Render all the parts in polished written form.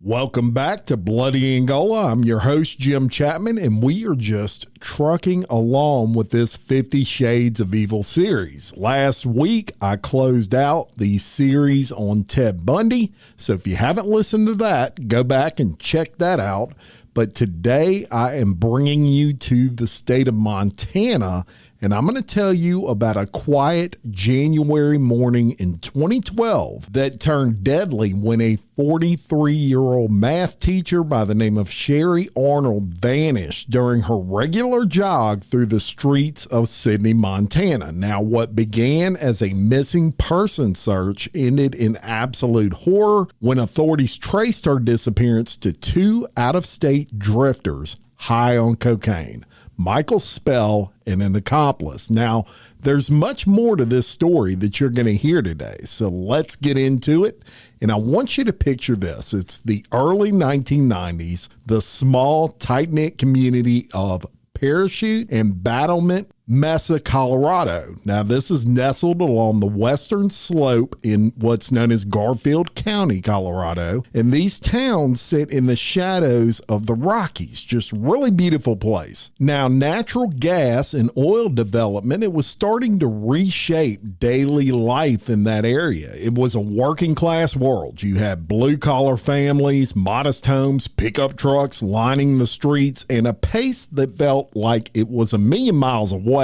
Welcome back to Bloody Angola. I'm your host, Jim Chapman, and we are just trucking along with this 50 Shades of Evil series. Last week, I closed out the series on Ted Bundy, so if you haven't listened to that, go back and check that out. But today, I am bringing you to the state of Montana, and I'm going to tell you about a quiet January morning in 2012 that turned deadly when a 43-year-old math teacher by the name of Sherry Arnold vanished during her regular jog through the streets of Sidney, Montana. Now, what began as a missing person search ended in absolute horror when authorities traced her disappearance to two out-of-state drifters high on cocaine, Michael Spell and an accomplice. Now, there's much more to this story that you're going to hear today, so let's get into it. And I want you to picture this. It's the early 1990s, the small, tight-knit community of Parachute and Battlement, Mesa, Colorado. Now, this is nestled along the western slope in what's known as Garfield County, Colorado. And these towns sit in the shadows of the Rockies. Just really beautiful place. Now, natural gas and oil development, it was starting to reshape daily life in that area. It was a working class world. You had blue collar families, modest homes, pickup trucks lining the streets, and a pace that felt like it was a million miles away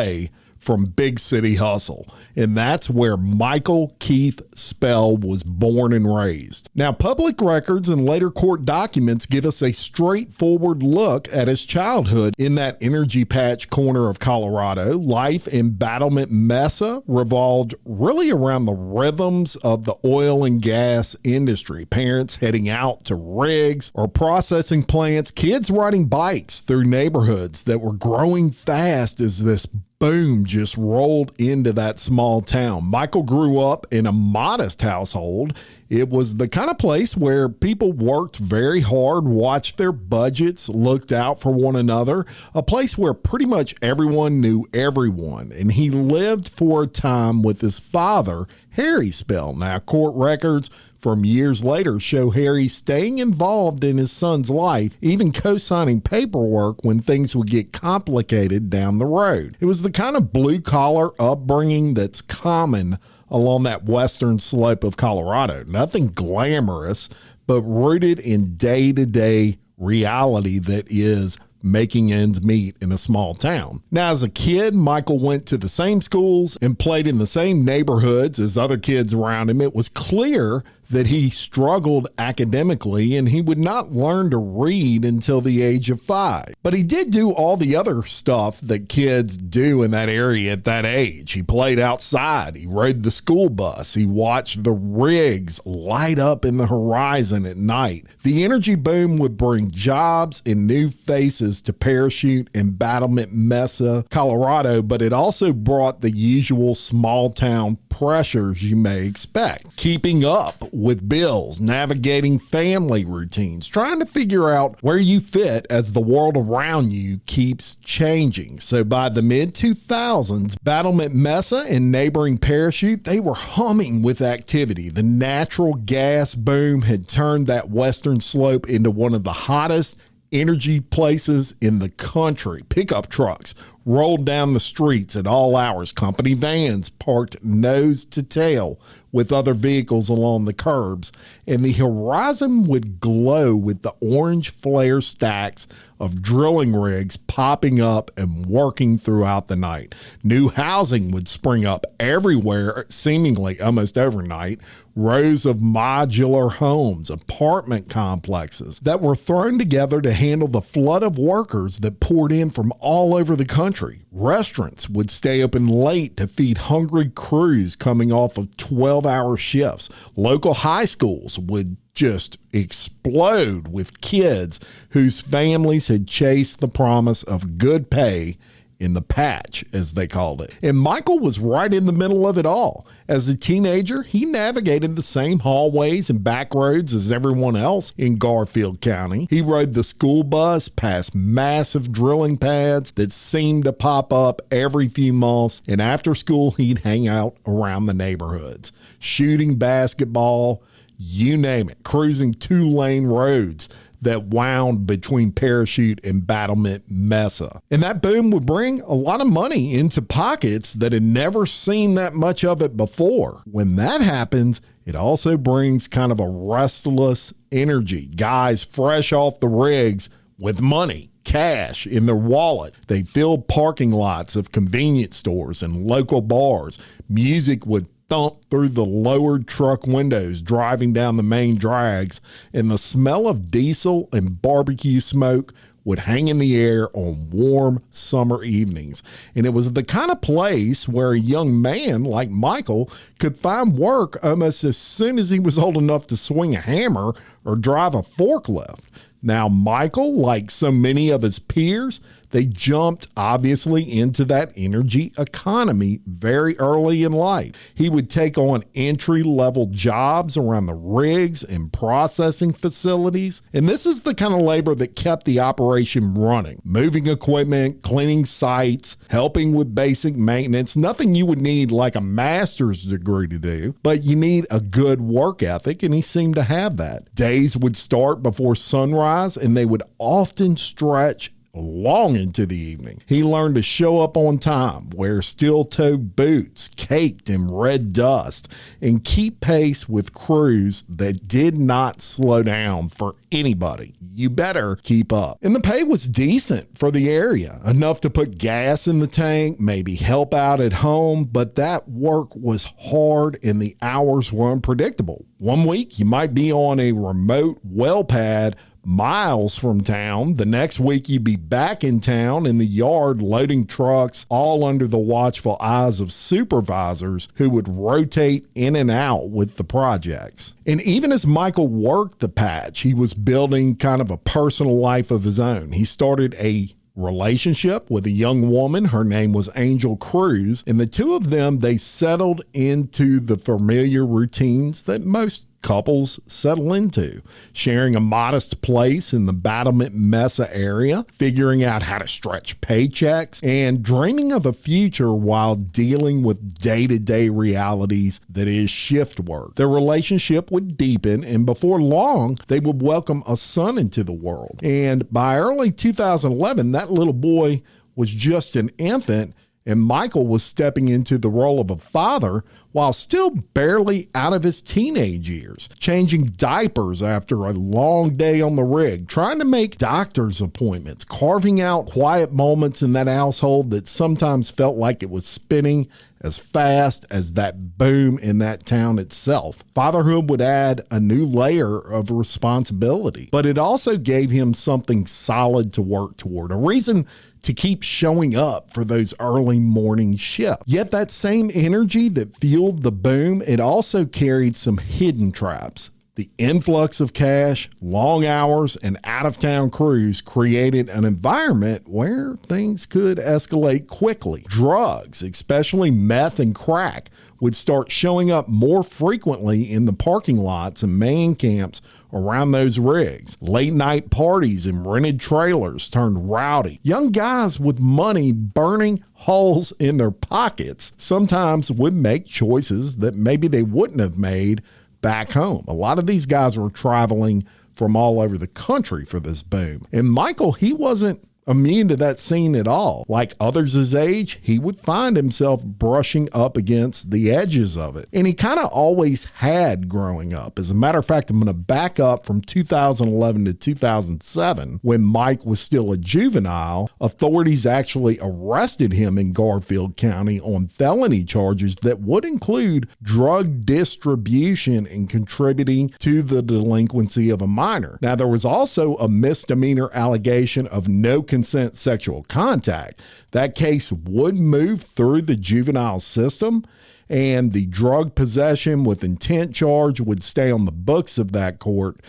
from big city hustle. And that's where Michael Keith Spell was born and raised. Now, public records and later court documents give us a straightforward look at his childhood in that energy patch corner of Colorado. Life in Battlement, Mesa revolved really around the rhythms of the oil and gas industry. Parents heading out to rigs or processing plants, kids riding bikes through neighborhoods that were growing fast as this boom just rolled into that small town. Michael grew up in a modest household. It was the kind of place where people worked very hard, watched their budgets, looked out for one another, a place where pretty much everyone knew everyone. And he lived for a time with his father, Harry Spell. Now, court records from years later show Harry staying involved in his son's life, even co-signing paperwork when things would get complicated down the road. It was the kind of blue-collar upbringing that's common along that western slope of Colorado. Nothing glamorous, but rooted in day-to-day reality that is making ends meet in a small town. Now, as a kid, Michael went to the same schools and played in the same neighborhoods as other kids around him. It was clear that he struggled academically and he would not learn to read until the age of 5. But he did do all the other stuff that kids do in that area at that age. He played outside. He rode the school bus. He watched the rigs light up in the horizon at night. The energy boom would bring jobs and new faces to Parachute and Battlement, Mesa, Colorado, but it also brought the usual small town pressures you may expect. Keeping up with bills, navigating family routines, trying to figure out where you fit as the world around you keeps changing. So by the mid-2000s, Battlement, Mesa and neighboring Parachute, they were humming with activity. The natural gas boom had turned that western slope into one of the hottest energy places in the country. Pickup trucks rolled down the streets at all hours. Company vans parked nose to tail with other vehicles along the curbs, and the horizon would glow with the orange flare stacks of drilling rigs popping up and working throughout the night. New housing would spring up everywhere, seemingly almost overnight. Rows of modular homes, apartment complexes that were thrown together to handle the flood of workers that poured in from all over the country. Restaurants would stay open late to feed hungry crews coming off of 12-hour shifts. Local high schools would just explode with kids whose families had chased the promise of good pay in the patch, as they called it. And Michael was right in the middle of it all. As a teenager, he navigated the same hallways and back roads as everyone else in Garfield County. He rode the school bus past massive drilling pads that seemed to pop up every few months, and after school, he'd hang out around the neighborhoods, shooting basketball, you name it, cruising 2-lane roads that wound between Parachute and Battlement Mesa. And that boom would bring a lot of money into pockets that had never seen that much of it before. When that happens, it also brings kind of a restless energy. Guys fresh off the rigs with money, cash in their wallet. They filled parking lots of convenience stores and local bars. Music would thump through the lowered truck windows driving down the main drags, and the smell of diesel and barbecue smoke would hang in the air on warm summer evenings. And it was the kind of place where a young man like Michael could find work almost as soon as he was old enough to swing a hammer or drive a forklift. Now, Michael, like so many of his peers, they jumped obviously into that energy economy very early in life. He would take on entry-level jobs around the rigs and processing facilities. And this is the kind of labor that kept the operation running. Moving equipment, cleaning sites, helping with basic maintenance. Nothing you would need like a master's degree to do, but you need a good work ethic, and he seemed to have that. Days would start before sunrise, and they would often stretch long into the evening. He learned to show up on time, wear steel-toed boots caked in red dust, and keep pace with crews that did not slow down for anybody. You better keep up. And the pay was decent for the area, enough to put gas in the tank, maybe help out at home, but that work was hard and the hours were unpredictable. One week you might be on a remote well pad miles from town. The next week you'd be back in town in the yard loading trucks, all under the watchful eyes of supervisors who would rotate in and out with the projects. And even as Michael worked the patch, he was building kind of a personal life of his own. He started a relationship with a young woman. Her name was Angel Cruz, and the two of them, they settled into the familiar routines that most couples settle into, sharing a modest place in the Battlement Mesa area, figuring out how to stretch paychecks, and dreaming of a future while dealing with day-to-day realities that is shift work. Their relationship would deepen, and before long, they would welcome a son into the world. And by early 2011, that little boy was just an infant, and Michael was stepping into the role of a father while still barely out of his teenage years, changing diapers after a long day on the rig, trying to make doctor's appointments, carving out quiet moments in that household that sometimes felt like it was spinning as fast as that boom in that town itself. Fatherhood would add a new layer of responsibility, but it also gave him something solid to work toward, a reason to keep showing up for those early morning shifts. Yet that same energy that fueled the boom, it also carried some hidden traps. The influx of cash, long hours, and out-of-town crews created an environment where things could escalate quickly. Drugs, especially meth and crack, would start showing up more frequently in the parking lots and man camps around those rigs. Late-night parties and rented trailers turned rowdy. Young guys with money burning holes in their pockets sometimes would make choices that maybe they wouldn't have made back home. A lot of these guys were traveling from all over the country for this boom. And Michael, he wasn't immune to that scene at all. Like others his age, he would find himself brushing up against the edges of it. And he kind of always had growing up. As a matter of fact, I'm going to back up from 2011 to 2007 when Mike was still a juvenile. Authorities actually arrested him in Garfield County on felony charges that would include drug distribution and contributing to the delinquency of a minor. Now, there was also a misdemeanor allegation of no consent sexual contact. That case would move through the juvenile system, and the drug possession with intent charge would stay on the books of that court,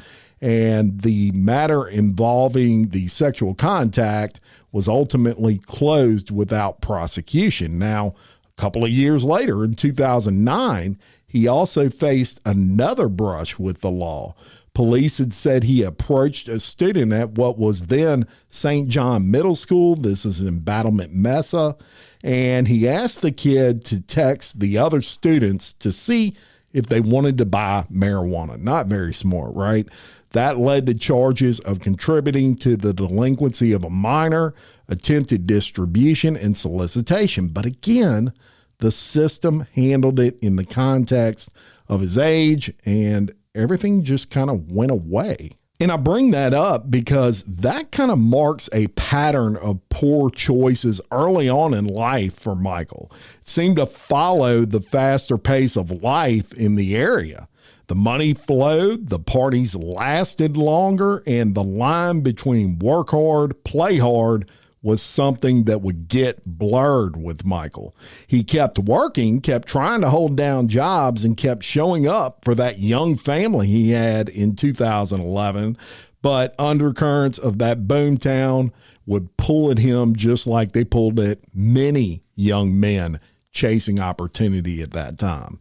and the matter involving the sexual contact was ultimately closed without prosecution. Now, a couple of years later, in 2009, he also faced another brush with the law. Police had said he approached a student at what was then St. John Middle School. This is in Battlement Mesa. And he asked the kid to text the other students to see if they wanted to buy marijuana. Not very smart, right? That led to charges of contributing to the delinquency of a minor, attempted distribution, and solicitation. But again, the system handled it in the context of his age, and everything just kind of went away. And I bring that up because that kind of marks a pattern of poor choices early on in life for Michael. It seemed to follow the faster pace of life in the area. The money flowed, the parties lasted longer, and the line between work hard, play hard was something that would get blurred with Michael. He kept working, kept trying to hold down jobs, and kept showing up for that young family he had in 2011. But undercurrents of that boomtown would pull at him just like they pulled at many young men chasing opportunity at that time.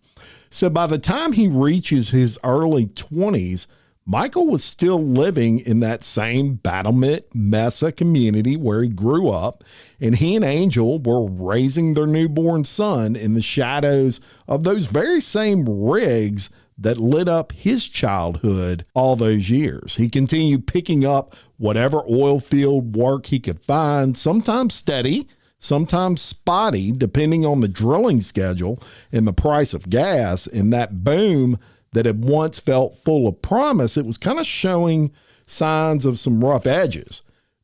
So by the time he reaches his early 20s, Michael was still living in that same Battlement Mesa community where he grew up, and he and Angel were raising their newborn son in the shadows of those very same rigs that lit up his childhood all those years. He continued picking up whatever oil field work he could find, sometimes steady, sometimes spotty, depending on the drilling schedule and the price of gas. And that boom that had once felt full of promise, it was kind of showing signs of some rough edges.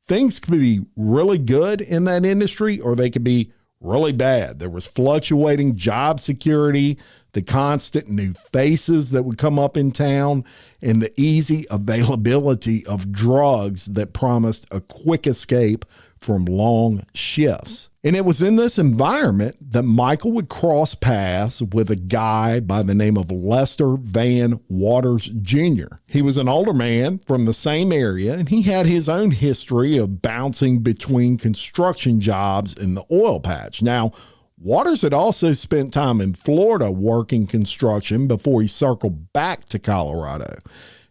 Things could be really good in that industry, or they could be really bad. There was fluctuating job security, the constant new faces that would come up in town, and the easy availability of drugs that promised a quick escape from long shifts. And it was in this environment that Michael would cross paths with a guy by the name of Lester Van Waters Jr. He was an older man from the same area, and he had his own history of bouncing between construction jobs in the oil patch. Now, Waters had also spent time in Florida working construction before he circled back to Colorado.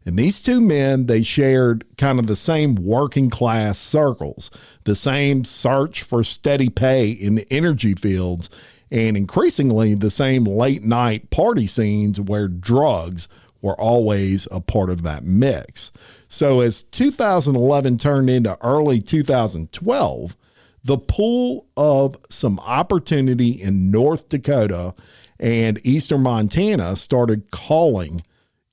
And these two men, they shared kind of the same working class circles, the same search for steady pay in the energy fields, and increasingly the same late night party scenes where drugs were always a part of that mix. So as 2011 turned into early 2012, the pool of some opportunity in North Dakota and eastern Montana started calling,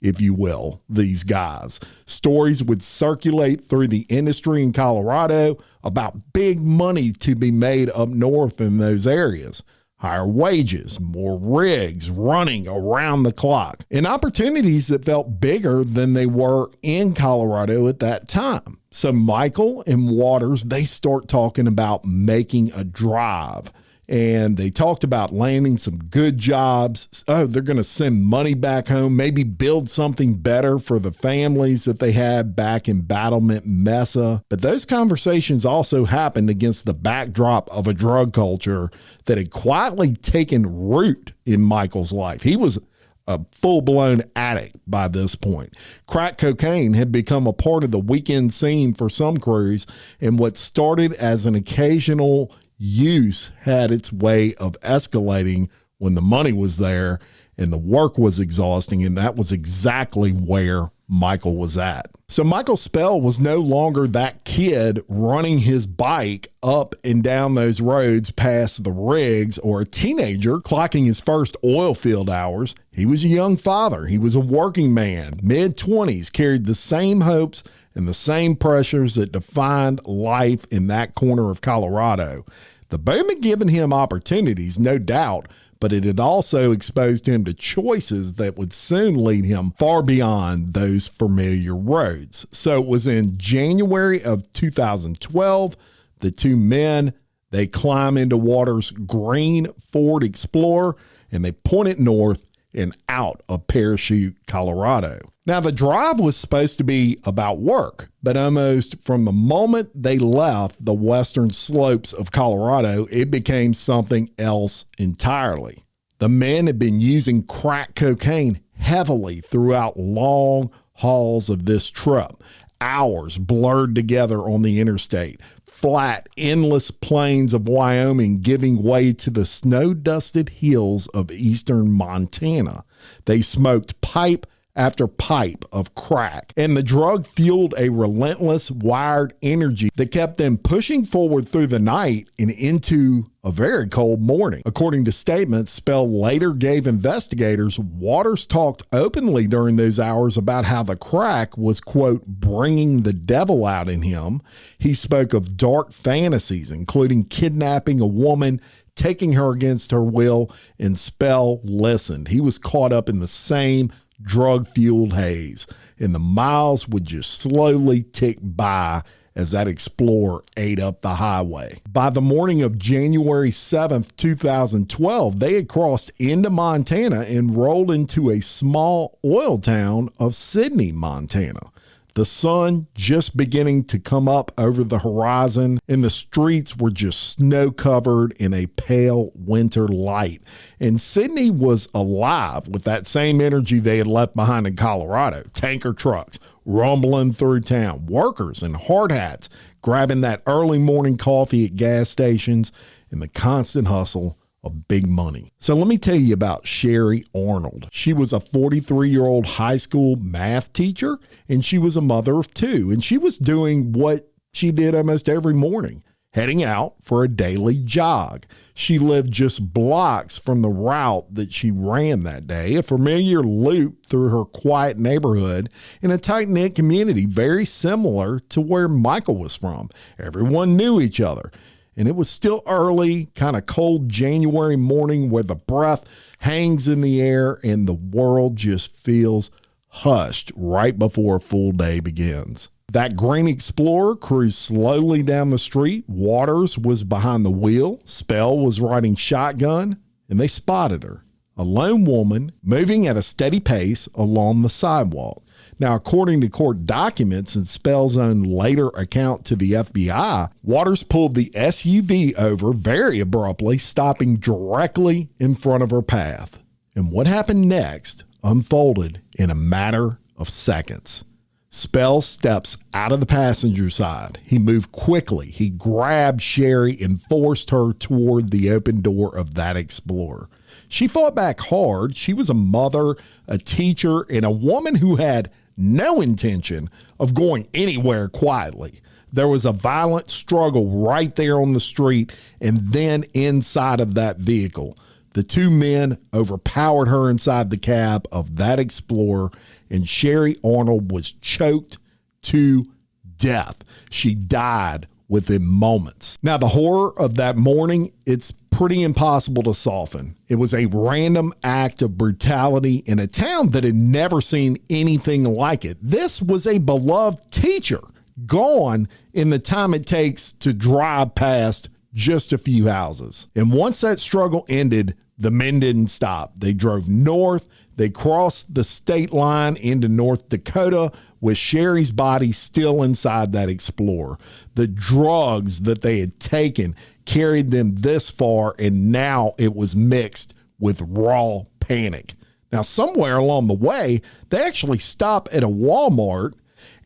if you will, these guys. Stories would circulate through the industry in Colorado about big money to be made up north in those areas. Higher wages, more rigs running around the clock, and opportunities that felt bigger than they were in Colorado at that time. So Michael and Waters, they start talking about making a drive. And they talked about landing some good jobs. Oh, they're going to send money back home, maybe build something better for the families that they had back in Battlement Mesa. But those conversations also happened against the backdrop of a drug culture that had quietly taken root in Michael's life. He was a full-blown addict by this point. Crack cocaine had become a part of the weekend scene for some crews, and what started as an occasional use had its way of escalating when the money was there and the work was exhausting, and that was exactly where Michael was at. So Michael Spell was no longer that kid running his bike up and down those roads past the rigs, or a teenager clocking his first oil field hours. He was a young father. He was a working man, mid-20s, carried the same hopes and the same pressures that defined life in that corner of Colorado. The boom had given him opportunities, no doubt, but it had also exposed him to choices that would soon lead him far beyond those familiar roads. So it was in January of 2012, the two men, they climb into Waters' green Ford Explorer, and they point it north and out of Parachute, Colorado. Now, the drive was supposed to be about work, but almost from the moment they left the western slopes of Colorado, it became something else entirely. The men had been using crack cocaine heavily throughout long hauls of this trip. hours blurred together on the interstate. Flat, endless plains of Wyoming giving way to the snow-dusted hills of eastern Montana. They smoked pipe after pipe of crack, and the drug fueled a relentless wired energy that kept them pushing forward through the night and into a very cold morning. According to statements Spell later gave investigators, Waters talked openly during those hours about how the crack was, quote, bringing the devil out in him. He spoke of dark fantasies, including kidnapping a woman, taking her against her will, and Spell listened. He was caught up in the same drug-fueled haze, and the miles would just slowly tick by as that Explorer ate up the highway. By the morning of January 7th, 2012, they had crossed into Montana and rolled into a small oil town of Sidney, Montana. The sun just beginning to come up over the horizon, and the streets were just snow-covered in a pale winter light. And Sidney was alive with that same energy they had left behind in Colorado. Tanker trucks rumbling through town, workers in hard hats grabbing that early morning coffee at gas stations, and the constant hustle of big money. So let me tell you about Sherry Arnold. She was a 43-year-old high school math teacher, and she was a mother of two, and she was doing what she did almost every morning, heading out for a daily jog. She lived just blocks from the route that she ran that day, a familiar loop through her quiet neighborhood in a tight-knit community very similar to where Michael was from. Everyone knew each other. And it was still early, kind of cold January morning where the breath hangs in the air and the world just feels hushed right before a full day begins. That green Explorer cruised slowly down the street. Waters was behind the wheel. Spell was riding shotgun, and they spotted her, a lone woman moving at a steady pace along the sidewalk. Now, according to court documents and Spell's own later account to the FBI, Waters pulled the SUV over very abruptly, stopping directly in front of her path. And what happened next unfolded in a matter of seconds. Spell steps out of the passenger side. He moved quickly. He grabbed Sherry and forced her toward the open door of that Explorer. She fought back hard. She was a mother, a teacher, and a woman who had no intention of going anywhere quietly. There was a violent struggle right there on the street and then inside of that vehicle. The two men overpowered her inside the cab of that Explorer, and Sherry Arnold was choked to death. She died within moments. Now, the horror of that morning, it's pretty impossible to soften. It was a random act of brutality in a town that had never seen anything like it. This was a beloved teacher gone in the time it takes to drive past just a few houses. And once that struggle ended, the men didn't stop. They drove north. They crossed the state line into North Dakota with Sherry's body still inside that Explorer. The drugs that they had taken carried them this far, and now it was mixed with raw panic. Now, somewhere along the way, they actually stop at a Walmart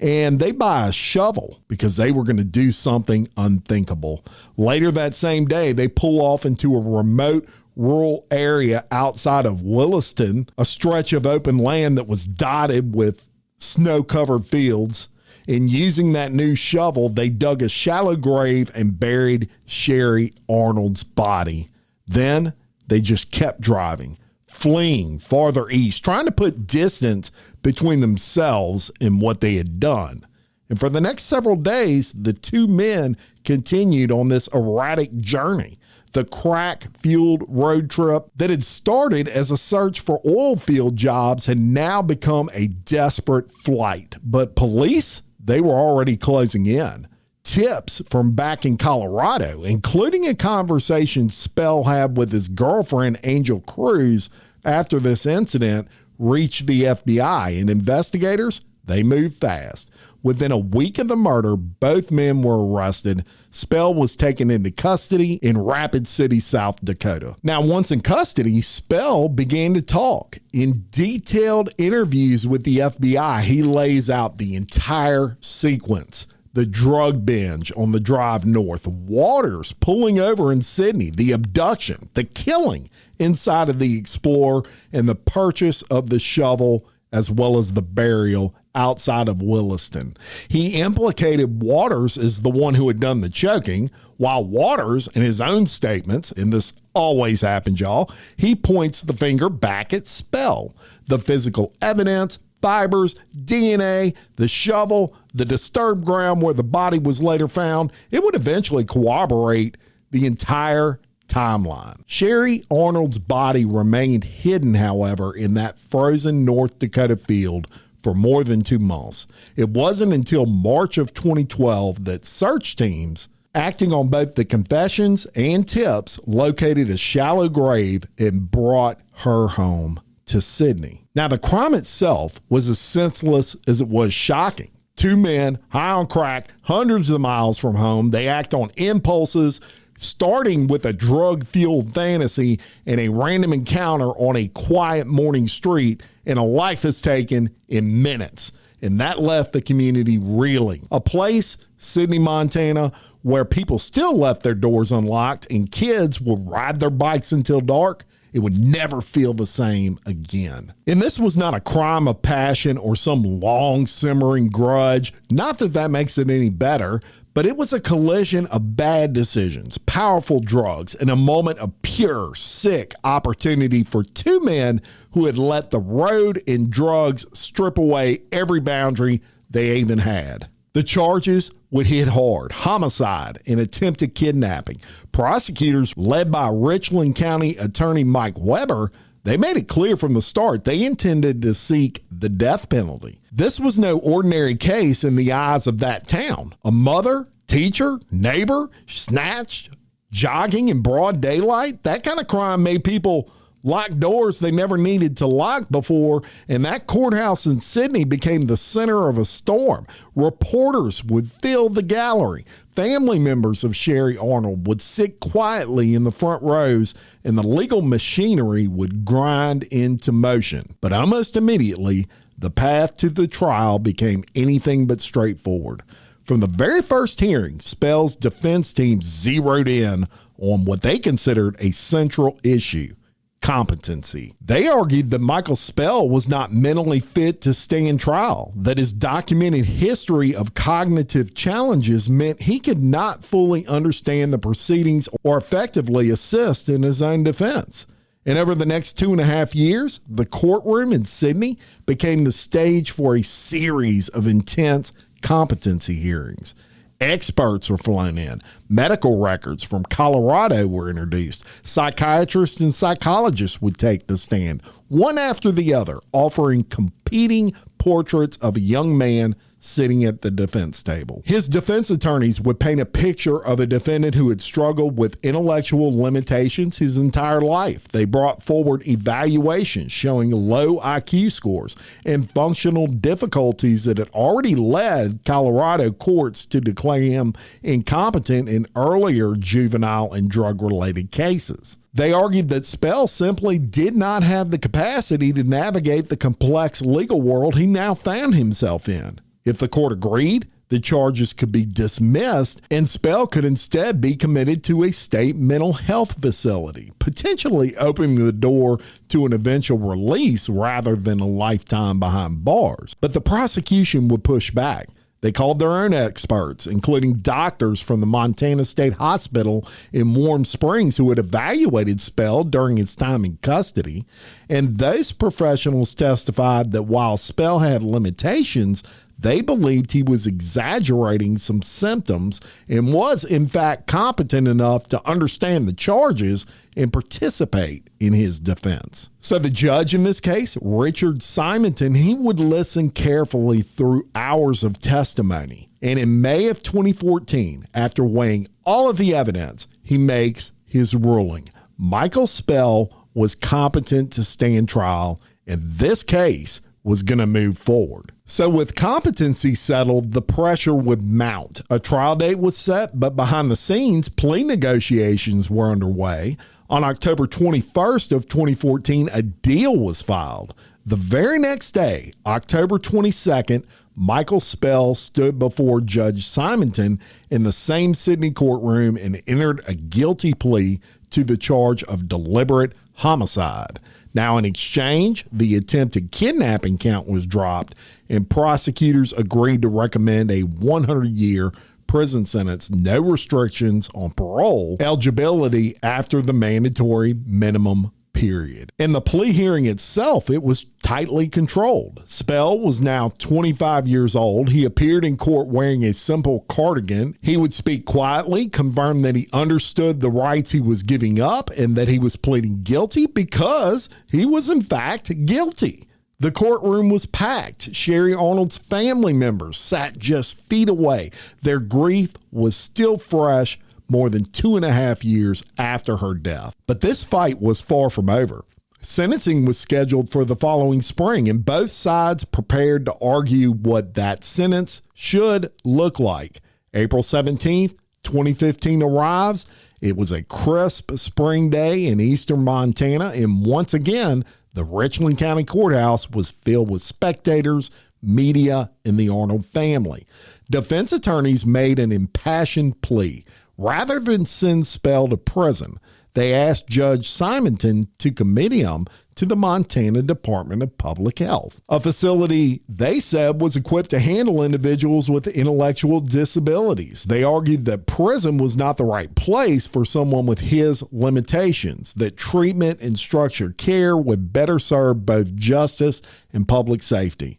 and they buy a shovel because they were going to do something unthinkable. Later that same day, they pull off into a remote rural area outside of Williston, a stretch of open land that was dotted with snow-covered fields. And using that new shovel, they dug a shallow grave and buried Sherry Arnold's body. Then they just kept driving, fleeing farther east, trying to put distance between themselves and what they had done. And for the next several days, the two men continued on this erratic journey. The crack-fueled road trip that had started as a search for oilfield jobs had now become a desperate flight. But police, they were already closing in. Tips from Bakken, Colorado, including a conversation Spell had with his girlfriend, Angel Cruz, after this incident, reached the FBI, and investigators, They moved fast. Within a week of the murder, both men were arrested. Spell was taken into custody in Rapid City, South Dakota. Now, once in custody, Spell began to talk. In detailed interviews with the FBI, he lays out the entire sequence. The drug binge on the drive north, Waters pulling over in Sidney, the abduction, the killing inside of the Explorer, and the purchase of the shovel, as well as the burial outside of Williston. He implicated Waters as the one who had done the choking, while Waters, in his own statements, and this always happens, y'all, he points the finger back at Spell. The physical evidence, fibers, DNA, the shovel, the disturbed ground where the body was later found, it would eventually corroborate the entire timeline. Sherry Arnold's body remained hidden, however, in that frozen North Dakota field for more than 2 months. It wasn't until March of 2012 that search teams, acting on both the confessions and tips, located a shallow grave and brought her home to Sidney. Now, the crime itself was as senseless as it was shocking. 2 men, high on crack, hundreds of miles from home. They act on impulses, starting with a drug-fueled fantasy and a random encounter on a quiet morning street, and a life is taken in minutes. And that left the community reeling. A place, Sidney, Montana, where people still left their doors unlocked and kids would ride their bikes until dark. It would never feel the same again. And this was not a crime of passion or some long simmering grudge. Not that that makes it any better, but it was a collision of bad decisions, powerful drugs, and a moment of pure, sick opportunity for 2 men who had let the road and drugs strip away every boundary they even had. The charges would hit hard: homicide and attempted kidnapping. Prosecutors, led by Richland County Attorney Mike Weber, they made it clear from the start they intended to seek the death penalty. This was no ordinary case in the eyes of that town. A mother, teacher, neighbor, snatched, jogging in broad daylight. That kind of crime made people lock doors they never needed to lock before, and that courthouse in Sidney became the center of a storm. Reporters would fill the gallery. Family members of Sherry Arnold would sit quietly in the front rows, and the legal machinery would grind into motion. But almost immediately, the path to the trial became anything but straightforward. From the very first hearing, Spell's defense team zeroed in on what they considered a central issue: competency. They argued that Michael Spell was not mentally fit to stand trial, that his documented history of cognitive challenges meant he could not fully understand the proceedings or effectively assist in his own defense. And over the next 2.5 years, the courtroom in Sidney became the stage for a series of intense competency hearings. Experts were flown in. Medical records from Colorado were introduced. Psychiatrists and psychologists would take the stand, one after the other, offering competing portraits of a young man sitting at the defense table. His defense attorneys would paint a picture of a defendant who had struggled with intellectual limitations his entire life. They brought forward evaluations showing low IQ scores and functional difficulties that had already led Colorado courts to declare him incompetent in earlier juvenile and drug-related cases. They argued that Spell simply did not have the capacity to navigate the complex legal world he now found himself in. If the court agreed, the charges could be dismissed and Spell could instead be committed to a state mental health facility, potentially opening the door to an eventual release rather than a lifetime behind bars. But the prosecution would push back. They called their own experts, including doctors from the Montana State Hospital in Warm Springs who had evaluated Spell during his time in custody. And those professionals testified that while Spell had limitations, they believed he was exaggerating some symptoms and was, in fact, competent enough to understand the charges and participate in his defense. So the judge in this case, Richard Simonton, he would listen carefully through hours of testimony. And in May of 2014, after weighing all of the evidence, he makes his ruling. Michael Spell was competent to stand trial, and this case was going to move forward. So with competency settled, the pressure would mount. A trial date was set, but behind the scenes, plea negotiations were underway. On October 21st of 2014, a deal was filed. The very next day, October 22nd, Michael Spell stood before Judge Simonton in the same Sidney courtroom and entered a guilty plea to the charge of deliberate homicide. Now, in exchange, the attempted kidnapping count was dropped, and prosecutors agreed to recommend a 100-year prison sentence, no restrictions on parole eligibility after the mandatory minimum period. In the plea hearing itself, it was tightly controlled. Spell was now 25 years old. He appeared in court wearing a simple cardigan. He would speak quietly, confirm that he understood the rights he was giving up and that he was pleading guilty because he was in fact guilty. The courtroom was packed. Sherry Arnold's family members sat just feet away. Their grief was still fresh more than 2.5 years after her death. But this fight was far from over. Sentencing was scheduled for the following spring, and both sides prepared to argue what that sentence should look like. April 17th, 2015 arrives. It was a crisp spring day in eastern Montana, and once again, the Richland County Courthouse was filled with spectators, media, and the Arnold family. Defense attorneys made an impassioned plea. Rather than send Spell to prison, they asked Judge Simonton to commit him to the Montana Department of Public Health, a facility they said was equipped to handle individuals with intellectual disabilities. They argued that prison was not the right place for someone with his limitations, that treatment and structured care would better serve both justice and public safety.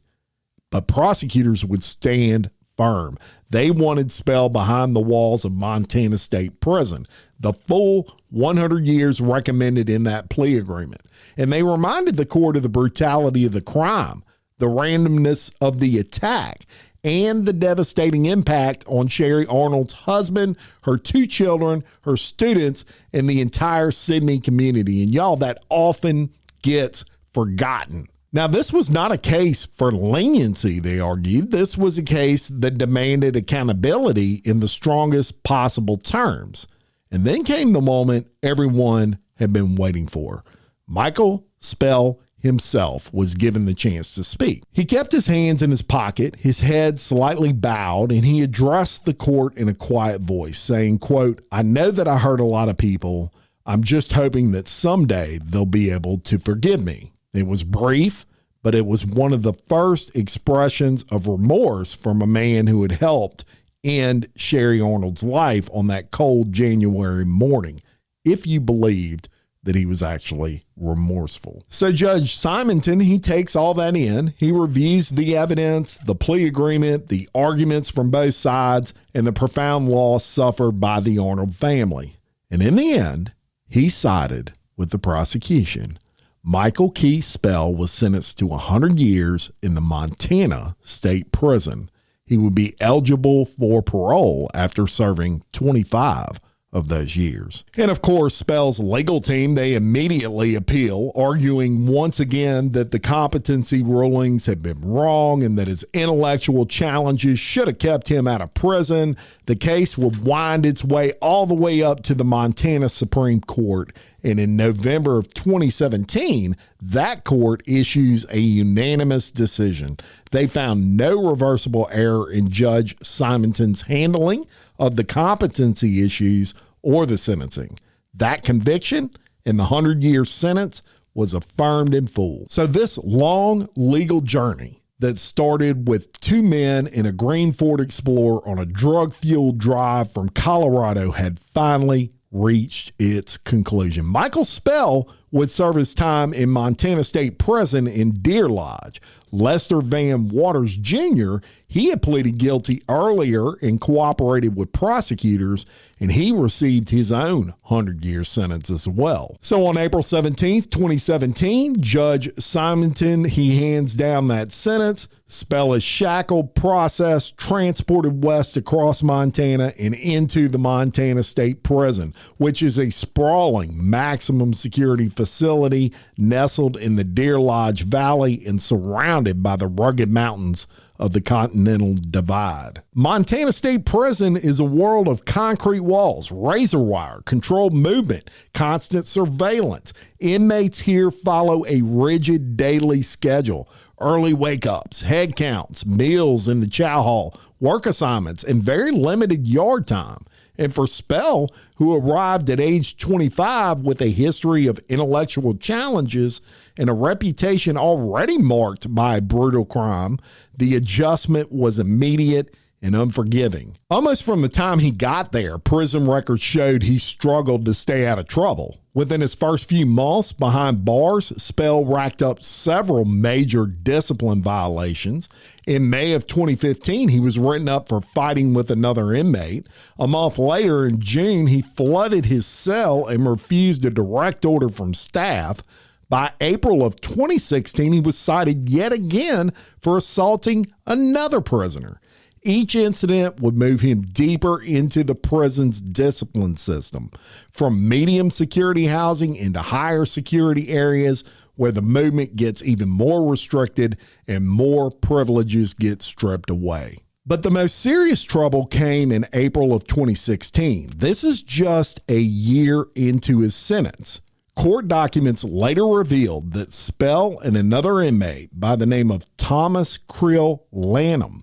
But prosecutors would stand firm. They wanted Spell behind the walls of Montana State Prison, the full 100 years recommended in that plea agreement. And they reminded the court of the brutality of the crime, the randomness of the attack, and the devastating impact on Sherry Arnold's husband, her 2 children, her students, and the entire Sidney community. And y'all, that often gets forgotten. Now, this was not a case for leniency, they argued. This was a case that demanded accountability in the strongest possible terms. And then came the moment everyone had been waiting for. Michael Spell himself was given the chance to speak. He kept his hands in his pocket, his head slightly bowed, and he addressed the court in a quiet voice, saying, quote, "I know that I hurt a lot of people. I'm just hoping that someday they'll be able to forgive me." It was brief, but it was one of the first expressions of remorse from a man who had helped end Sherry Arnold's life on that cold January morning, if you believed that he was actually remorseful. So Judge Simonton, he takes all that in. He reviews the evidence, the plea agreement, the arguments from both sides, and the profound loss suffered by the Arnold family. And in the end, he sided with the prosecution. Michael Keith Spell was sentenced to 100 years in the Montana State Prison. He would be eligible for parole after serving 25 of those years. And of course, Spell's legal team, they immediately appeal, arguing once again that the competency rulings had been wrong and that his intellectual challenges should have kept him out of prison. The case would wind its way all the way up to the Montana Supreme Court. And in November of 2017, that court issues a unanimous decision. They found no reversible error in Judge Simonton's handling of the competency issues or the sentencing. That conviction and the 100-year sentence was affirmed in full. So this long legal journey that started with 2 men in a green Ford Explorer on a drug-fueled drive from Colorado had finally reached its conclusion. Michael Spell would serve his time in Montana State Prison in Deer Lodge. Lester Van Waters Jr., he had pleaded guilty earlier and cooperated with prosecutors, and he received his own 100-year sentence as well. So on April 17th, 2017, Judge Simonton, he hands down that sentence. Spell is shackled, processed, transported west across Montana and into the Montana State Prison, which is a sprawling maximum security facility facility nestled in the Deer Lodge Valley and surrounded by the rugged mountains of the Continental Divide. Montana State Prison is a world of concrete walls, razor wire, controlled movement, constant surveillance. Inmates here follow a rigid daily schedule. Early wake-ups, head counts, meals in the chow hall, work assignments, and very limited yard time. And for Spell, who arrived at age 25 with a history of intellectual challenges and a reputation already marked by brutal crime, the adjustment was immediate and unforgiving. Almost from the time he got there, prison records showed he struggled to stay out of trouble. Within his first few months behind bars, Spell racked up several major discipline violations. In May of 2015, he was written up for fighting with another inmate. A month later, in June, he flooded his cell and refused a direct order from staff. By April of 2016, he was cited yet again for assaulting another prisoner. Each incident would move him deeper into the prison's discipline system, from medium security housing into higher security areas where the movement gets even more restricted and more privileges get stripped away. But the most serious trouble came in April of 2016. This is just a year into his sentence. Court documents later revealed that Spell and another inmate by the name of Thomas Creel Lanham,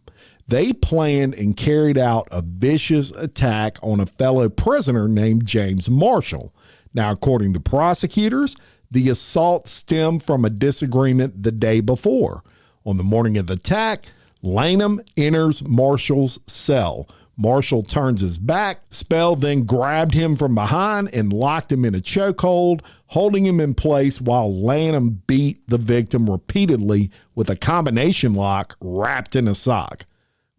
they planned and carried out a vicious attack on a fellow prisoner named James Marshall. Now, according to prosecutors, the assault stemmed from a disagreement the day before. On the morning of the attack, Lanham enters Marshall's cell. Marshall turns his back. Spell then grabbed him from behind and locked him in a chokehold, holding him in place while Lanham beat the victim repeatedly with a combination lock wrapped in a sock.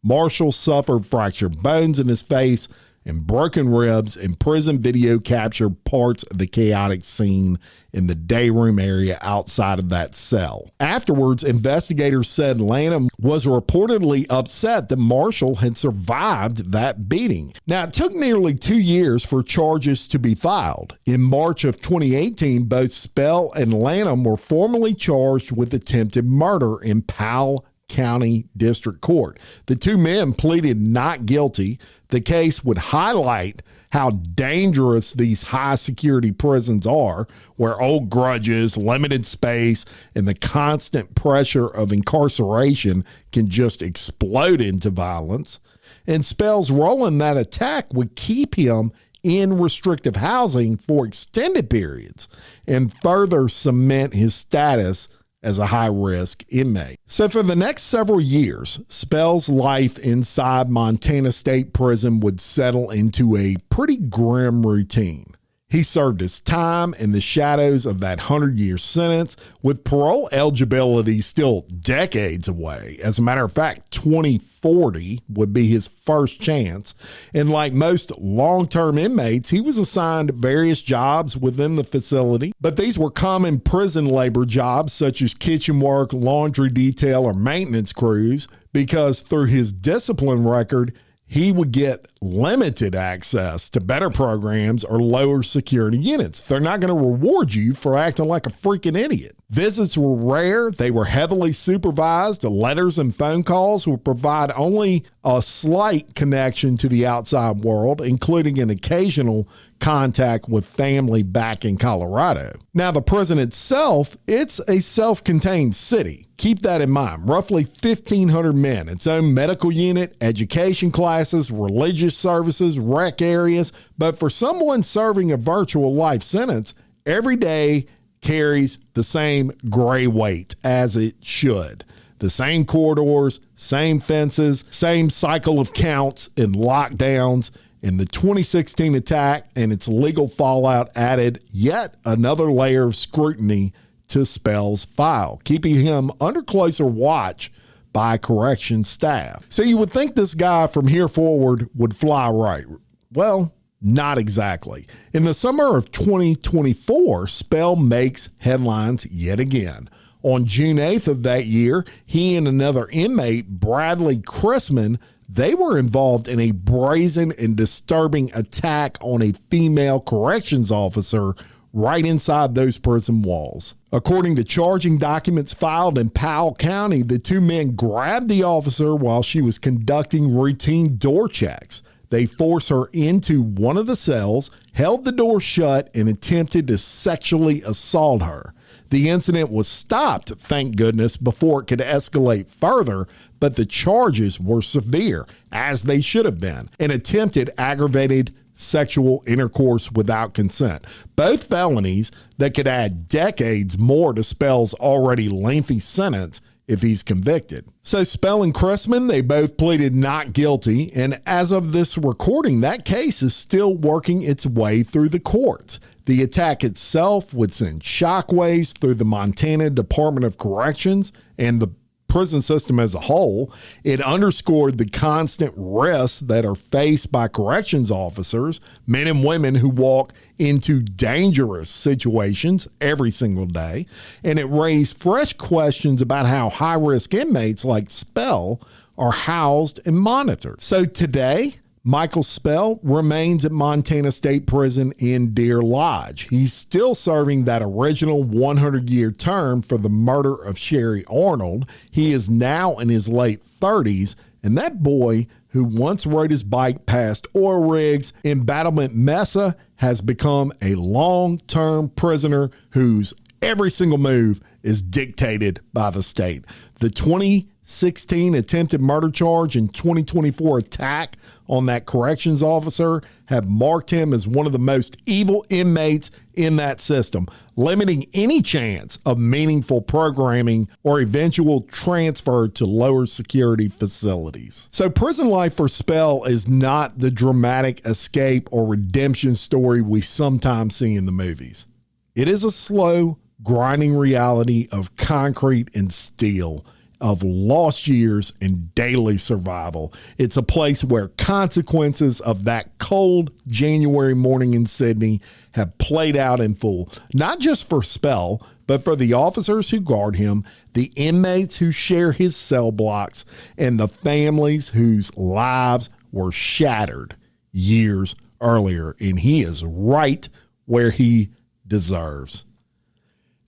Marshall suffered fractured bones in his face and broken ribs, and prison video captured parts of the chaotic scene in the day room area outside of that cell. Afterwards, investigators said Lanham was reportedly upset that Marshall had survived that beating. Now, it took nearly 2 years for charges to be filed. In March of 2018, both Spell and Lanham were formally charged with attempted murder in Powell County District Court. The two men pleaded not guilty. The case would highlight how dangerous these high security prisons are, where old grudges, limited space, and the constant pressure of incarceration can just explode into violence. And Spell's role in that attack would keep him in restrictive housing for extended periods and further cement his status as a high-risk inmate. So for the next several years, Spell's life inside Montana State Prison would settle into a pretty grim routine. He served his time in the shadows of that 100-year sentence, with parole eligibility still decades away. As a matter of fact, 2040 would be his first chance. And like most long-term inmates, he was assigned various jobs within the facility, but these were common prison labor jobs such as kitchen work, laundry detail, or maintenance crews, because through his discipline record, he would get limited access to better programs or lower security units. They're not going to reward you for acting like a freaking idiot. Visits were rare. They were heavily supervised. Letters and phone calls would provide only a slight connection to the outside world, including an occasional contact with family back in Colorado. Now, the prison itself, it's a self-contained city. Keep that in mind. Roughly 1,500 men, its own medical unit, education classes, religious services, rec areas. But for someone serving a virtual life sentence, every day carries the same gray weight, as it should. The same corridors, same fences, same cycle of counts and lockdowns. And the 2016 attack and its legal fallout added yet another layer of scrutiny to Spell's file, keeping him under closer watch by corrections staff. So you would think this guy from here forward would fly right. Well, not exactly. In the summer of 2024, Spell makes headlines yet again. On June 8th of that year, he and another inmate, Bradley Chrisman, they were involved in a brazen and disturbing attack on a female corrections officer right inside those prison walls. According to charging documents filed in Powell County, the two men grabbed the officer while she was conducting routine door checks. They forced her into one of the cells, held the door shut, and attempted to sexually assault her. The incident was stopped, thank goodness, before it could escalate further, but the charges were severe, as they should have been, and attempted aggravated sexual intercourse without consent. Both felonies that could add decades more to Spell's already lengthy sentence if he's convicted. So Spell and Cressman, they both pleaded not guilty, and as of this recording, that case is still working its way through the courts. The attack itself would send shockwaves through the Montana Department of Corrections and the prison system as a whole. It underscored the constant risks that are faced by corrections officers, men and women who walk into dangerous situations every single day. And it raised fresh questions about how high-risk inmates like Spell are housed and monitored. So today, Michael Spell remains at Montana State Prison in Deer Lodge. He's still serving that original 100-year term for the murder of Sherry Arnold. He is now in his late 30s, and that boy who once rode his bike past oil rigs in Battlement Mesa has become a long-term prisoner whose every single move is dictated by the state. The 2016 attempted murder charge and 2024 attack on that corrections officer have marked him as one of the most evil inmates in that system, limiting any chance of meaningful programming or eventual transfer to lower security facilities. So prison life for Spell is not the dramatic escape or redemption story we sometimes see in the movies. It is a slow, grinding reality of concrete and steel, of lost years and daily survival. It's a place where consequences of that cold January morning in Sydney have played out in full, not just for Spell, but for the officers who guard him, the inmates who share his cell blocks, and the families whose lives were shattered years earlier. And he is right where he deserves.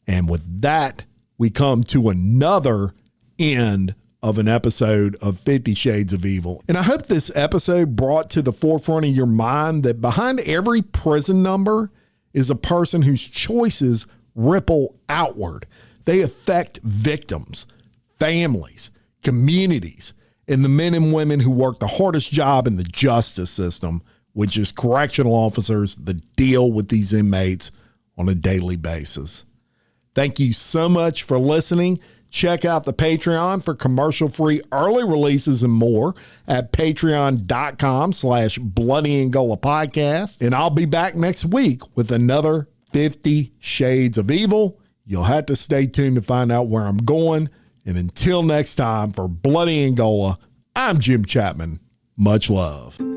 And with that, we come to another end of an episode of 50 Shades of Evil. And I hope this episode brought to the forefront of your mind that behind every prison number is a person whose choices ripple outward. They affect victims, families, communities, and the men and women who work the hardest job in the justice system, which is correctional officers that deal with these inmates on a daily basis. Thank you so much for listening. Check out the Patreon for commercial-free early releases and more at patreon.com/Bloody Angola Podcast. And I'll be back next week with another 50 Shades of Evil. You'll have to stay tuned to find out where I'm going. And until next time, for Bloody Angola, I'm Jim Chapman. Much love.